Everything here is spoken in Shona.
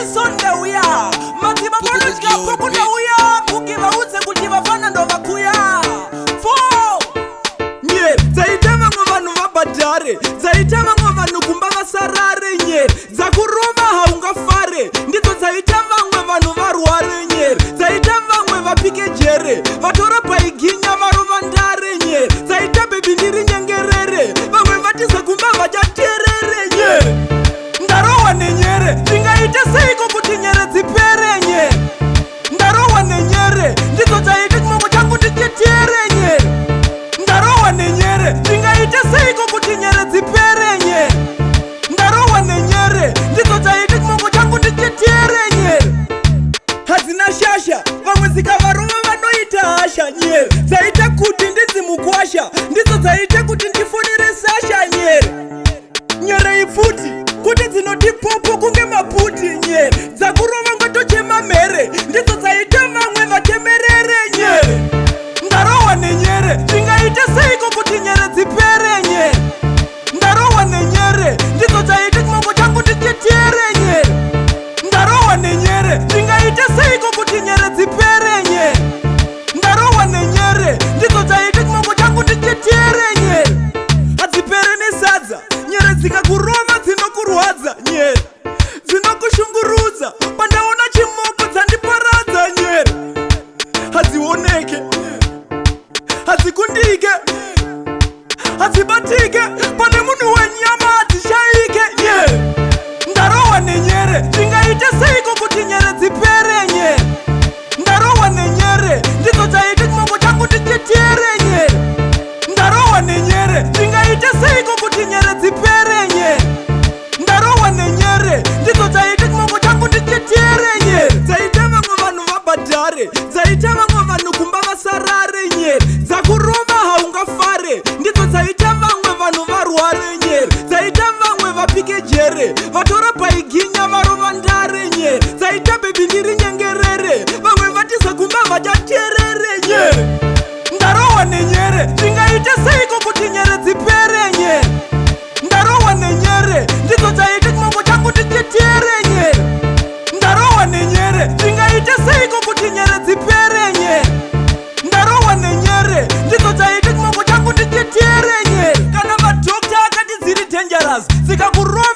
Tyson ndauya Matiba Monochka Poko ndauya Puki vautse kuti vafana ndo vakuya 4 nye dzaitama vanhu vabhadhare dzaitama vanhu kumba vasarare nye dzakurova haungafare ndidzo dzaita vamwe vanhu varware nye dzaita vamwe vapike jere vatora paiginya varova ndare nye dzaita bebi ndiri nyengerere vamwe vatiza kumba vachaterere nye ndarohwa nenyere ndingaite seiko kuti nyere dzipere nye ndarohwa nenyere ndidzo dzaita chimoko changu ndichetere nye ndarohwa nenyere ndingaite seiko kuti nyere dzipere nye ndarohwa nenyere ndidzo dzaita chimoko changu ndichetere nye hadzina shasha vamwe dzikavarova vanoita hasha nye dzaita kuti ndidzimukwasha ndidzo dzaita kuti ndifonere sasha nyere nyere ipfuti kuti dzinotipopo kunge maputi nye dzakurova ngotochema mhere ndidzo dzaita vamwe vachemerere nyere ndarohwa nenyere ndingaite seiko kuti nyere dzipere nye ndarohwa nenyere ndidzo dzaita chimoko changu ndichetere nyere ndarohwa nenyere ndingaite seiko kuti nyere dzipere nye ndarohwa nenyere ndidzo dzaita chimoko changu ndichetere nyere hadzipere nesadza nyere dzikakurova dzinokurwadza nyere dzinokushungurudza pandaona chimoko dzandiparadza nyere hadzioneke hadzikundike hadzibatike pane munhu wenyama hadzishaike nyere ndarohwa nenyere ndingaite seiko kuti nyere dzipere nyere ndarohwa nenyere ndidzo dzaita chimoko changu ndichetere nyere ndarohwa nenyere ndingaite seiko kuti nyere dzipere nyere ndarohwa nenyere ndidzo dzaita chimoko changu ndichetere nyere dzaita vamwe vanhu vabhadhare dzaita vamwe vanhu kumba vasarare nyere dzakurova haungafare ndidzo dzaita vamwe vanhu varware nyere dzaita vamwe vapike jere vatora paiginya varova ndare nyere dzaita bebi ndiri nyengerere vamwe vatiza kumba vachaterere nyere ndarohwa nenyere ndingaite seiko kuti nyere dzipere nyere ndarohwa nenyere ndidzo dzaita chimoko changu ndichetere nyere ndarohwa nenyere ndingaite seiko kuti nyere dzipere nyere ndarohwa nenyere ndidzo dzaita chimoko changu ndichetere nyere kana madhokta akati dziri dangerous dzikakurova